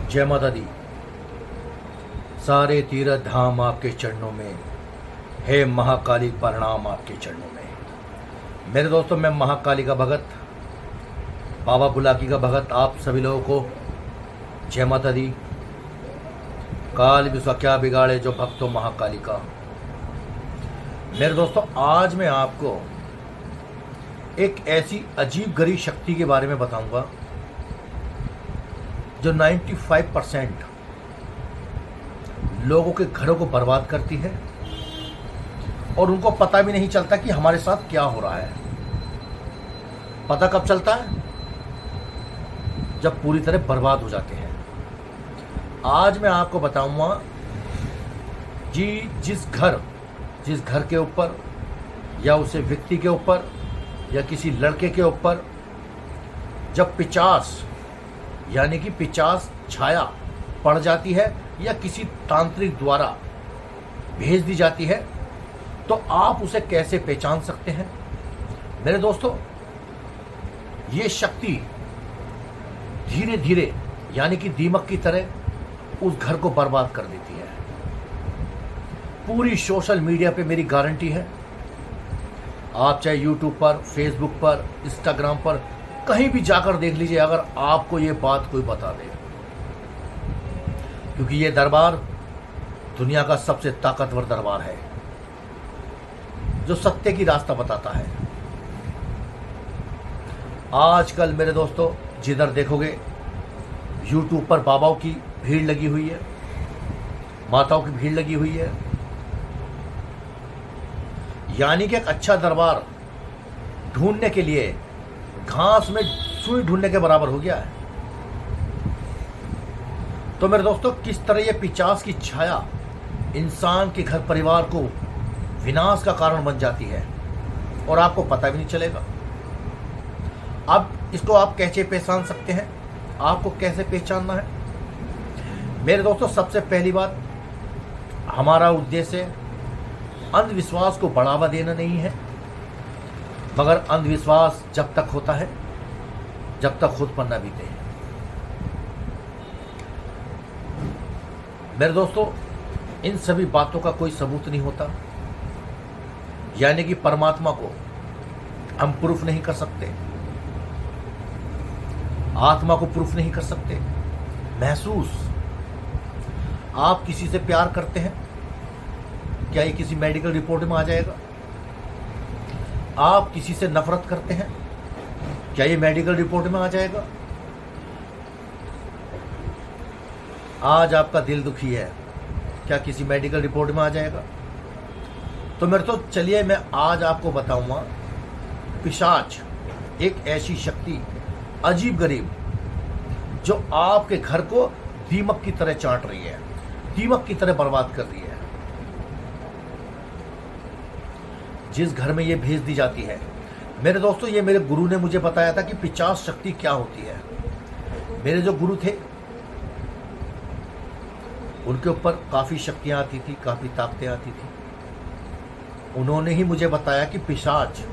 जय माता दी। सारे तीर्थ धाम आपके चरणों में, हे महाकाली प्रणाम आपके चरणों में। मेरे दोस्तों, मैं महाकाली का भगत, बाबा बुलाकी का भगत, आप सभी लोगों को जय माता दी। काल भी उसका क्या बिगाड़े जो भक्तों महाकाली का। मेरे दोस्तों, आज मैं आपको एक ऐसी अजीब गरीब शक्ति के बारे में बताऊंगा जो 95% लोगों के घरों को बर्बाद करती है और उनको पता भी नहीं चलता कि हमारे साथ क्या हो रहा है। पता कब चलता है? जब पूरी तरह बर्बाद हो जाते हैं। आज मैं आपको बताऊंगा जी, जिस घर के ऊपर या उसे व्यक्ति के ऊपर या किसी लड़के के ऊपर जब 50 यानी कि 50 छाया पड़ जाती है या किसी तांत्रिक द्वारा भेज दी जाती है, तो आप उसे कैसे पहचान सकते हैं? मेरे दोस्तों, ये शक्ति धीरे धीरे यानी कि दीमक की तरह उस घर को बर्बाद कर देती है। पूरी सोशल मीडिया पे मेरी गारंटी है। आप चाहे यूट्यूब पर, फेसबुक पर, इंस्टाग्राम पर कहीं भी जाकर देख लीजिए, अगर आपको ये बात कोई बता दे, क्योंकि ये दरबार दुनिया का सबसे ताकतवर दरबार है जो सत्य की रास्ता बताता है। आजकल मेरे दोस्तों, जिधर देखोगे यूट्यूब पर बाबाओं की भीड़ लगी हुई है, माताओं की भीड़ लगी हुई है, यानी कि एक अच्छा दरबार ढूंढने के लिए घास में सुई ढूंढने के बराबर हो गया है। तो मेरे दोस्तों, किस तरह ये 50 की छाया इंसान के घर परिवार को विनाश का कारण बन जाती है और आपको पता भी नहीं चलेगा। अब इसको आप कैसे पहचान सकते हैं? आपको कैसे पहचानना है? मेरे दोस्तों, सबसे पहली बात, हमारा उद्देश्य अंधविश्वास को बढ़ावा देना नहीं है, मगर अंधविश्वास जब तक होता है जब तक खुद पर न बीते। मेरे दोस्तों, इन सभी बातों का कोई सबूत नहीं होता, यानी कि परमात्मा को हम प्रूफ नहीं कर सकते, आत्मा को प्रूफ नहीं कर सकते। महसूस, आप किसी से प्यार करते हैं, क्या ये किसी मेडिकल रिपोर्ट में आ जाएगा? आप किसी से नफरत करते हैं, क्या ये मेडिकल रिपोर्ट में आ जाएगा? आज आपका दिल दुखी है, क्या किसी मेडिकल रिपोर्ट में आ जाएगा? तो मेरे तो चलिए मैं आज आपको बताऊंगा, पिशाच एक ऐसी शक्ति अजीब गरीब जो आपके घर को दीमक की तरह चाट रही है, दीमक की तरह बर्बाद कर रही है। जिस घर में ये भेज दी जाती है, मेरे दोस्तों, ये मेरे गुरु ने मुझे बताया था कि 50 शक्ति क्या होती है। मेरे जो गुरु थे उनके ऊपर काफ़ी शक्तियाँ आती थी, काफ़ी ताकतें आती थी। उन्होंने ही मुझे बताया कि पिशाच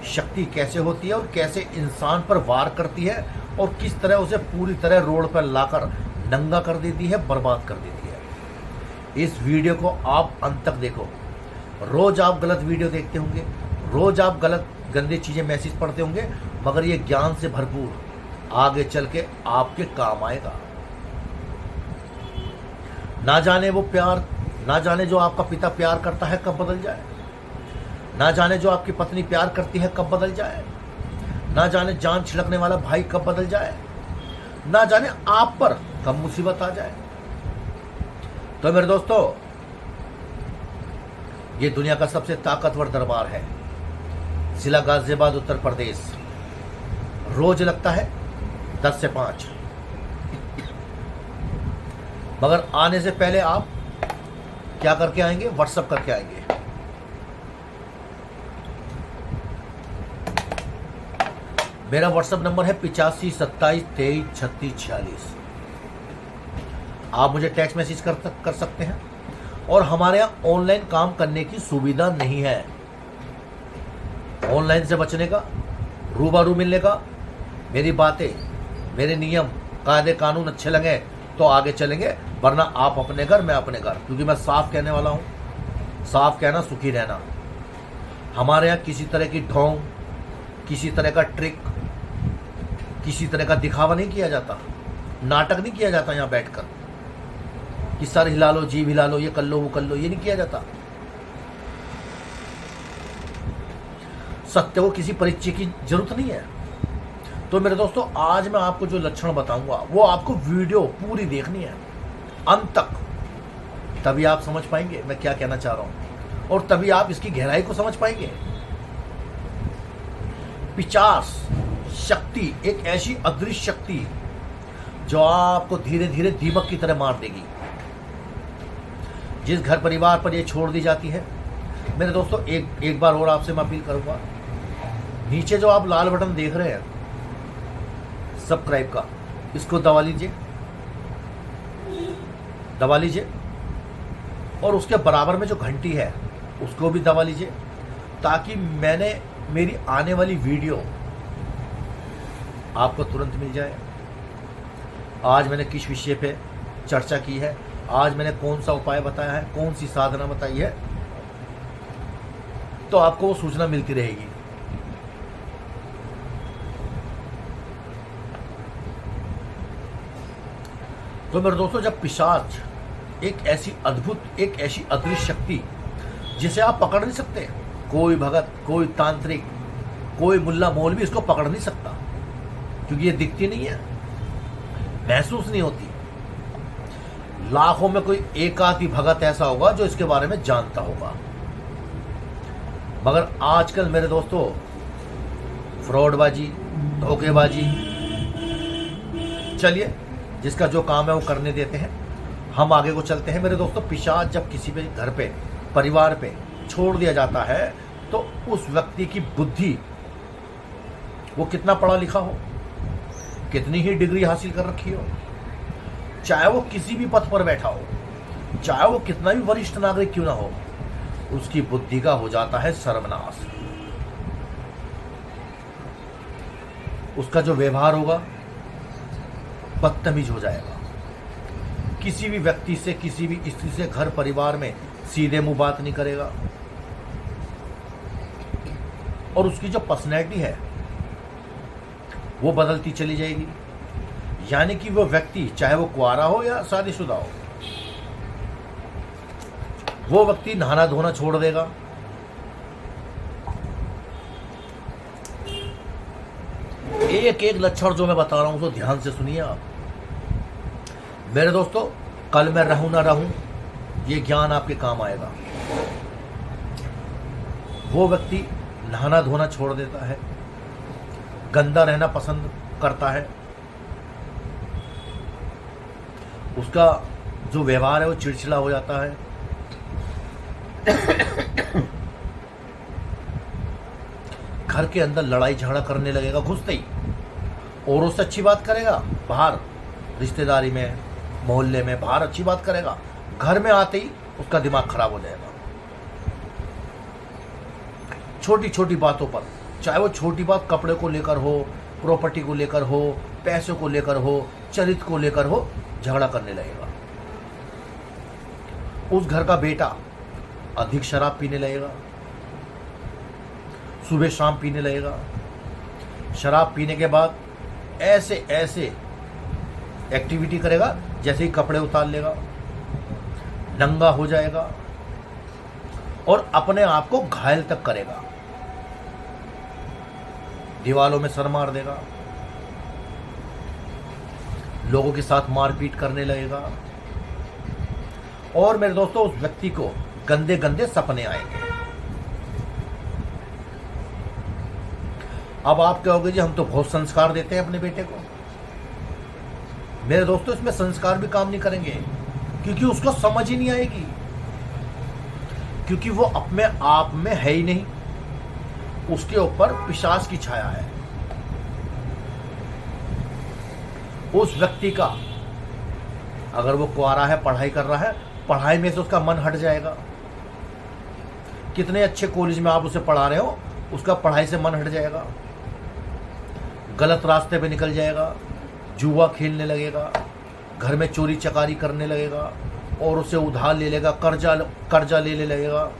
शक्ति कैसे होती है और कैसे इंसान पर वार करती है और किस तरह उसे पूरी तरह रोड पर लाकर नंगा कर देती है, बर्बाद कर देती है। इस वीडियो को आप अंत तक देखो। रोज आप गलत वीडियो देखते होंगे, रोज आप गलत गंदी चीज़ें मैसेज पढ़ते होंगे, मगर ये ज्ञान से भरपूर आगे चल के आपके काम आएगा। ना जाने वो प्यार, ना जाने जो आपका पिता प्यार करता है कब बदल जाए, ना जाने जो आपकी पत्नी प्यार करती है कब बदल जाए, ना जाने जान छिड़कने वाला भाई कब बदल जाए, ना जाने आप पर कब मुसीबत आ जाए। तो मेरे दोस्तों, ये दुनिया का सबसे ताकतवर दरबार है, जिला गाजियाबाद, उत्तर प्रदेश। रोज लगता है 10 से 5, मगर आने से पहले आप क्या करके आएंगे? व्हाट्सएप करके आएंगे। मेरा व्हाट्सएप नंबर है 85 27 23 36 46। आप मुझे टेक्स्ट मैसेज कर सकते हैं। और हमारे यहाँ ऑनलाइन काम करने की सुविधा नहीं है। ऑनलाइन से बचने का, रूबरू मिलने का, मेरी बातें, मेरे नियम, कायदे कानून अच्छे लगे तो आगे चलेंगे, वरना आप अपने घर, मैं अपने घर। क्योंकि मैं साफ कहने वाला हूँ, साफ कहना सुखी रहना। हमारे यहाँ किसी तरह की ढोंग, किसी तरह का ट्रिक, किसी तरह का दिखावा नहीं किया जाता, नाटक नहीं किया जाता यहाँ बैठकर कि सर हिला लो, जीभ हिला लो, ये कर लो, वो कर लो, ये नहीं किया जाता। सत्य को किसी परिचय की जरूरत नहीं है। तो मेरे दोस्तों, आज मैं आपको जो लक्षण बताऊंगा वो आपको वीडियो पूरी देखनी है अंत तक, तभी आप समझ पाएंगे मैं क्या कहना चाह रहा हूं, और तभी आप इसकी गहराई को समझ पाएंगे। पिशाच शक्ति एक ऐसी अदृश्य शक्ति जो आपको धीरे धीरे दीमक की तरह मार देगी। जिस घर परिवार पर ये छोड़ दी जाती है, मेरे दोस्तों, एक बार और आपसे मैं अपील करूंगा, नीचे जो आप लाल बटन देख रहे हैं सब्सक्राइब का, इसको दबा लीजिए, दबा लीजिए, और उसके बराबर में जो घंटी है उसको भी दबा लीजिए, ताकि मेरी आने वाली वीडियो आपको तुरंत मिल जाए। आज मैंने किस विषय पे चर्चा की है, आज मैंने कौन सा उपाय बताया है, कौन सी साधना बताई है, तो आपको वो सूचना मिलती रहेगी। तो मेरे दोस्तों, जब पिशाच एक ऐसी अद्भुत, एक ऐसी अदृश्य शक्ति जिसे आप पकड़ नहीं सकते, कोई भगत, कोई तांत्रिक, कोई मुल्ला मौलवी इसको पकड़ नहीं सकता, क्योंकि ये दिखती नहीं है, महसूस नहीं होती। लाखों में कोई एक आध ही भगत ऐसा होगा जो इसके बारे में जानता होगा। मगर आजकल मेरे दोस्तों, फ्रॉडबाजी, धोखेबाजी, चलिए जिसका जो काम है वो करने देते हैं, हम आगे को चलते हैं। मेरे दोस्तों, पिशाच जब किसी पे घर पे, परिवार पे छोड़ दिया जाता है, तो उस व्यक्ति की बुद्धि, वो कितना पढ़ा लिखा हो, कितनी ही डिग्री हासिल कर रखी हो, चाहे वो किसी भी पद पर बैठा हो, चाहे वो कितना भी वरिष्ठ नागरिक क्यों ना हो, उसकी बुद्धि का हो जाता है सर्वनाश। उसका जो व्यवहार होगा बदतमीज हो जाएगा। किसी भी व्यक्ति से, किसी भी स्त्री से, घर परिवार में सीधे मुंह बात नहीं करेगा, और उसकी जो पर्सनैलिटी है वो बदलती चली जाएगी। यानी कि वो व्यक्ति, चाहे वो कुंवारा हो या शादीशुदा हो, वो व्यक्ति नहाना धोना छोड़ देगा, एक एक लक्षण जो मैं बता रहा हूं तो ध्यान से सुनिए आप मेरे दोस्तों। कल मैं रहूं ना रहूं, ये ज्ञान आपके काम आएगा। वो व्यक्ति नहाना धोना छोड़ देता है, गंदा रहना पसंद करता है, उसका जो व्यवहार है वो चिड़चिड़ा हो जाता है, घर के अंदर लड़ाई झगड़ा करने लगेगा, घुसते ही औरों से अच्छी बात करेगा, बाहर रिश्तेदारी में, मोहल्ले में, बाहर अच्छी बात करेगा, घर में आते ही उसका दिमाग खराब हो जाएगा। छोटी छोटी बातों पर, चाहे वो छोटी बात कपड़े को लेकर हो, प्रॉपर्टी को लेकर हो, पैसों को लेकर हो, चरित्र को लेकर हो, झगड़ा करने लगेगा। उस घर का बेटा अधिक शराब पीने लगेगा, सुबह शाम पीने लगेगा। शराब पीने के बाद ऐसे ऐसे एक्टिविटी करेगा, जैसे ही कपड़े उतार लेगा, नंगा हो जाएगा और अपने आप को घायल तक करेगा, दीवालों में सर मार देगा, लोगों के साथ मारपीट करने लगेगा। और मेरे दोस्तों, उस व्यक्ति को गंदे गंदे सपने आएंगे। अब आप कहोगे जी हम तो बहुत संस्कार देते हैं अपने बेटे को। मेरे दोस्तों, इसमें संस्कार भी काम नहीं करेंगे, क्योंकि उसको समझ ही नहीं आएगी, क्योंकि वो अपने आप में है ही नहीं, उसके ऊपर पिशाच की छाया है। उस व्यक्ति का, अगर वो कुंवारा है, पढ़ाई कर रहा है, पढ़ाई में से उसका मन हट जाएगा। कितने अच्छे कॉलेज में आप उसे पढ़ा रहे हो, उसका पढ़ाई से मन हट जाएगा, गलत रास्ते पे निकल जाएगा, जुआ खेलने लगेगा, घर में चोरी चकारी करने लगेगा और उसे उधार ले लेगा, कर्जा ले लगेगा।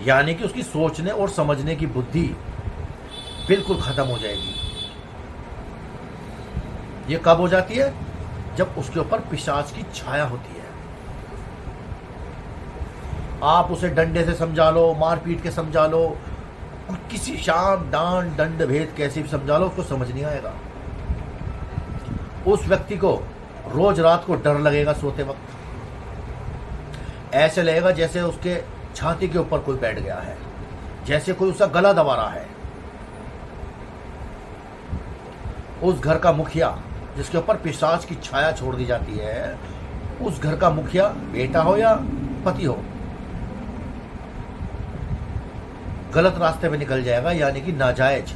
यानी कि उसकी सोचने और समझने की बुद्धि बिल्कुल खत्म हो जाएगी। ये कब हो जाती है? जब उसके ऊपर पिशाच की छाया होती है। आप उसे डंडे से समझा लो, मारपीट के समझा लो, किसी शाम डांट दंड भेद कैसे भी समझा लो, उसको समझ नहीं आएगा। उस व्यक्ति को रोज रात को डर लगेगा सोते वक्त। ऐसे लगेगा जैसे उसके छाती के ऊपर कोई बैठ गया है, जैसे कोई उसका गला दबा रहा है। उस घर का मुखिया जिसके ऊपर पिशाच की छाया छोड़ दी जाती है, उस घर का मुखिया बेटा हो या पति हो, गलत रास्ते में निकल जाएगा। यानी कि नाजायज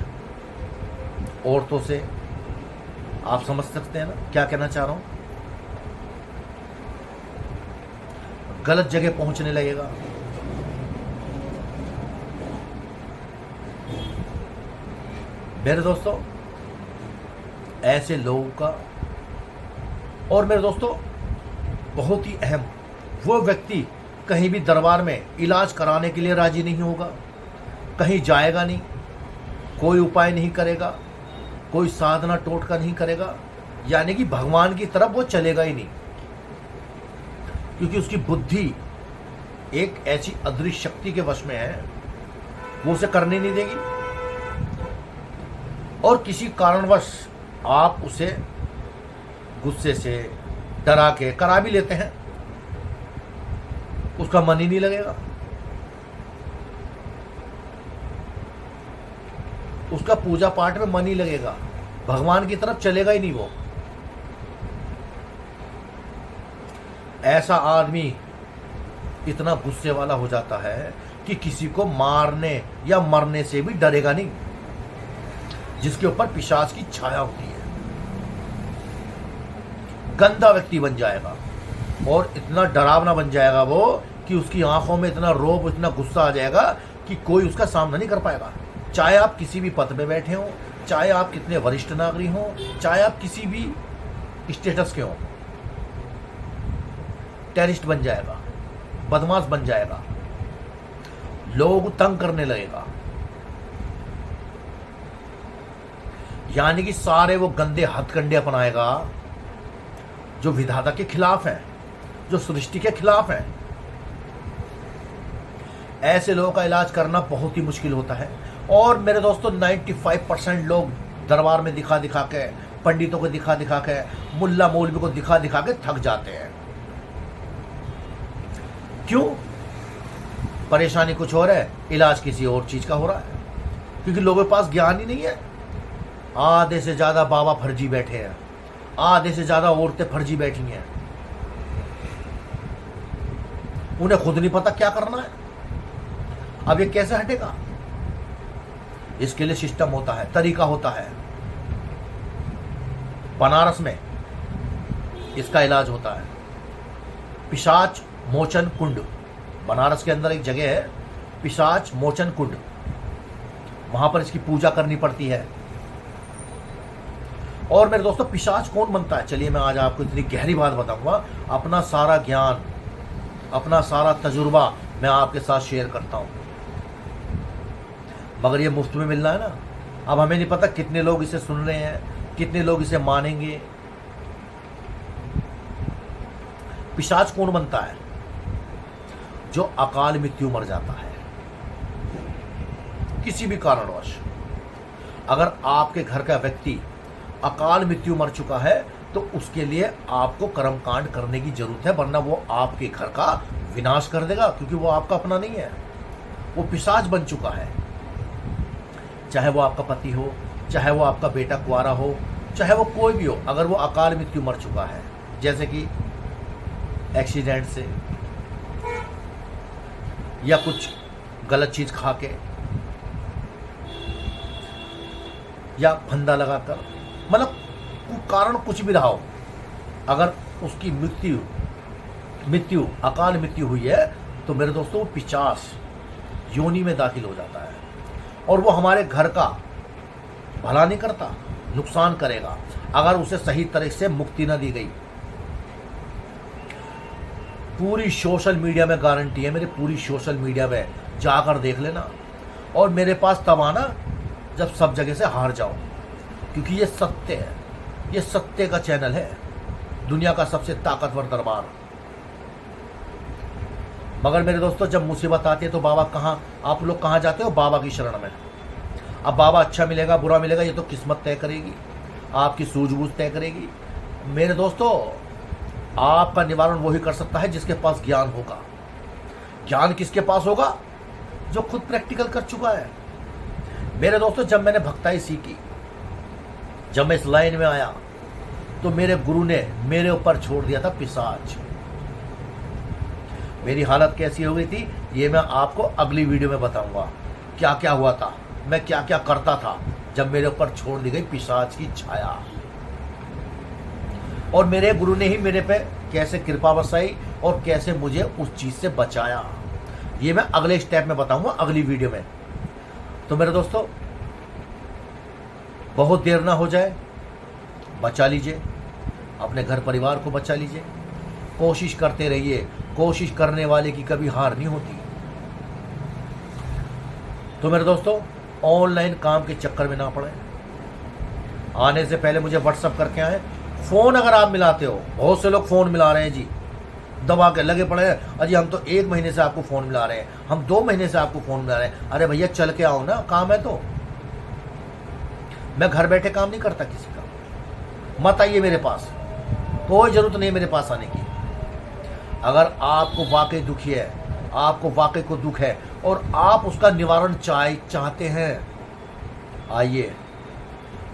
औरतों से, आप समझ सकते हैं ना क्या कहना चाह रहा हूं, गलत जगह पहुंचने लगेगा। मेरे दोस्तों, ऐसे लोगों का, और मेरे दोस्तों बहुत ही अहम, वो व्यक्ति कहीं भी दरबार में इलाज कराने के लिए राजी नहीं होगा, कहीं जाएगा नहीं, कोई उपाय नहीं करेगा, कोई साधना टोटका नहीं करेगा। यानी कि भगवान की तरफ वो चलेगा ही नहीं, क्योंकि उसकी बुद्धि एक ऐसी अदृश्य शक्ति के वश में है, वो उसे करने नहीं देगी। और किसी कारणवश आप उसे गुस्से से डरा के करा भी लेते हैं, उसका मन ही नहीं लगेगा, उसका पूजा पाठ में मन ही लगेगा, भगवान की तरफ चलेगा ही नहीं वो। ऐसा आदमी इतना गुस्से वाला हो जाता है कि किसी को मारने या मरने से भी डरेगा नहीं, जिसके ऊपर पिशाच की छाया होती है। गंदा व्यक्ति बन जाएगा और इतना डरावना बन जाएगा वो कि उसकी आंखों में इतना रोब, इतना गुस्सा आ जाएगा कि कोई उसका सामना नहीं कर पाएगा। चाहे आप किसी भी पद में बैठे हो, चाहे आप कितने वरिष्ठ नागरिक हो, चाहे आप किसी भी स्टेटस के हो, टेररिस्ट बन जाएगा, बदमाश बन जाएगा, लोगों को तंग करने लगेगा। यानी कि सारे वो गंदे हथकंडे अपनाएगा जो विधाता के खिलाफ हैं, जो सृष्टि के खिलाफ हैं। ऐसे लोगों का इलाज करना बहुत ही मुश्किल होता है। और मेरे दोस्तों 95% लोग दरबार में दिखा दिखा के, पंडितों को दिखा दिखा के, मुल्ला मौलवी को दिखा दिखा के थक जाते हैं। क्यों? परेशानी कुछ और है, इलाज किसी और चीज का हो रहा है, क्योंकि लोगों के पास ज्ञान ही नहीं है। आधे से ज्यादा बाबा फर्जी बैठे हैं, आधे से ज्यादा औरतें फर्जी बैठी हैं, उन्हें खुद नहीं पता क्या करना है। अब ये कैसे हटेगा? इसके लिए सिस्टम होता है, तरीका होता है। बनारस में इसका इलाज होता है, पिशाच मोचन कुंड। बनारस के अंदर एक जगह है पिशाच मोचन कुंड, वहां पर इसकी पूजा करनी पड़ती है। और मेरे दोस्तों, पिशाच कौन बनता है? चलिए मैं आज आपको इतनी गहरी बात बताऊंगा। अपना सारा ज्ञान, अपना सारा तजुर्बा मैं आपके साथ शेयर करता हूं, मगर ये मुफ्त में मिलना है ना। अब हमें नहीं पता कितने लोग इसे सुन रहे हैं, कितने लोग इसे मानेंगे। पिशाच कौन बनता है? जो अकाल मृत्यु मर जाता है किसी भी कारणवश। अगर आपके घर का व्यक्ति अकाल मृत्यु मर चुका है तो उसके लिए आपको कर्मकांड करने की जरूरत है, वरना वो आपके घर का विनाश कर देगा, क्योंकि वो आपका अपना नहीं है, वो पिशाच बन चुका है। चाहे वो आपका पति हो, चाहे वो आपका बेटा कुंवारा हो, चाहे वो कोई भी हो, अगर वो अकाल मृत्यु मर चुका है, जैसे कि एक्सीडेंट से या कुछ गलत चीज खा के या फंदा लगाकर, मतलब कारण कुछ भी रहा हो, अगर उसकी मृत्यु अकाल मृत्यु हुई है तो मेरे दोस्तों वो पिशाच योनि में दाखिल हो जाता है। और वो हमारे घर का भला नहीं करता, नुकसान करेगा अगर उसे सही तरह से मुक्ति न दी गई। पूरी सोशल मीडिया में गारंटी है मेरे, पूरी सोशल मीडिया में जाकर देख लेना। और मेरे पास तब आना जब सब जगह से हार जाओ, क्योंकि ये सत्य है, ये सत्य का चैनल है, दुनिया का सबसे ताकतवर दरबार। मगर मेरे दोस्तों, जब मुसीबत आती है तो बाबा कहाँ, आप लोग कहाँ जाते हो? बाबा की शरण में। अब बाबा अच्छा मिलेगा बुरा मिलेगा ये तो किस्मत तय करेगी, आपकी सूझबूझ तय करेगी। मेरे दोस्तों, आपका निवारण वही कर सकता है जिसके पास ज्ञान होगा। ज्ञान किसके पास होगा? जो खुद प्रैक्टिकल कर चुका है। मेरे दोस्तों, जब मैंने भक्ताई सीखी, जब मैं इस लाइन में आया, तो मेरे गुरु ने मेरे ऊपर छोड़ दिया था पिशाच। मेरी हालत कैसी हो गई थी ये मैं आपको अगली वीडियो में बताऊंगा। क्या क्या हुआ था, मैं क्या क्या करता था जब मेरे ऊपर छोड़ दी गई पिशाच की छाया, और मेरे गुरु ने ही मेरे पे कैसे कृपा बरसाई और कैसे मुझे उस चीज से बचाया। ये मैं अगले स्टेप में बताऊंगा, अगली वीडियो में। तो मेरे दोस्तों, बहुत देर ना हो जाए, बचा लीजिए अपने घर परिवार को, बचा लीजिए। कोशिश करते रहिए, कोशिश करने वाले की कभी हार नहीं होती। तो मेरे दोस्तों, ऑनलाइन काम के चक्कर में ना पड़े। आने से पहले मुझे व्हाट्सअप करके आए। फोन अगर आप मिलाते हो, बहुत से लोग फोन मिला रहे हैं जी, दबा के लगे पड़े हैं, अजी हम तो 1 महीने से आपको फोन मिला रहे हैं, हम 2 महीने से आपको फोन मिला रहे हैं। अरे भैया, चल के आओ ना, काम है तो। मैं घर बैठे काम नहीं करता किसी का, मत आइए मेरे पास, कोई जरूरत नहीं मेरे पास आने की। अगर आपको वाकई दुखी है, आपको वाकई को दुख है और आप उसका निवारण चाहते हैं, आइए,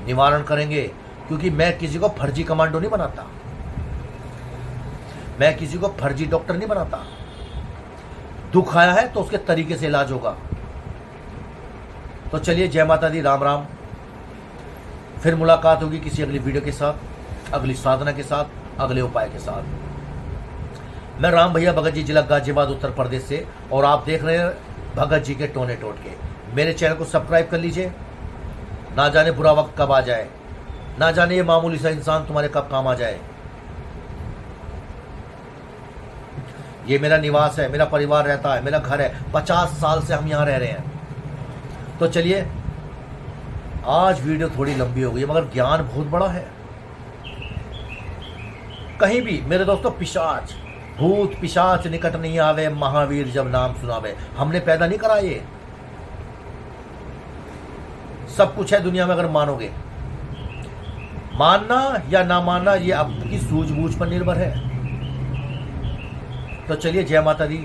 निवारण करेंगे। क्योंकि मैं किसी को फर्जी कमांडो नहीं बनाता, मैं किसी को फर्जी डॉक्टर नहीं बनाता। दुख आया है तो उसके तरीके से इलाज होगा। तो चलिए, जय माता दी, राम राम। फिर मुलाकात होगी किसी अगली वीडियो के साथ, अगली साधना के साथ, अगले उपाय के साथ। मैं राम भैया भगत जी, जिला गाजियाबाद, उत्तर प्रदेश से, और आप देख रहे हैं भगत जी के टोने टोटके। मेरे चैनल को सब्सक्राइब कर लीजिए। ना जाने बुरा वक्त कब आ जाए, ना जाने ये मामूली सा इंसान तुम्हारे कब काम आ जाए। ये मेरा निवास है, मेरा परिवार रहता है, मेरा घर है, 50 साल से हम यहाँ रह रहे हैं। तो चलिए, आज वीडियो थोड़ी लंबी हो गई, मगर ज्ञान बहुत बड़ा है। कहीं भी मेरे दोस्तों, पिशाच, भूत पिशाच निकट नहीं आवे, महावीर जब नाम सुनावे। हमने पैदा नहीं करा ये, सब कुछ है दुनिया में। अगर मानोगे, मानना या ना मानना ये आपकी सूझबूझ पर निर्भर है। तो चलिए, जय माता दी,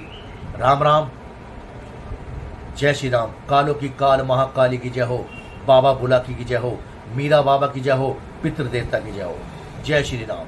राम राम, जय श्री राम। कालों की काल महाकाली की जय हो, बाबा बुला की जय हो, मीरा बाबा की जय हो, पितृ देवता की जय हो। जय श्री राम।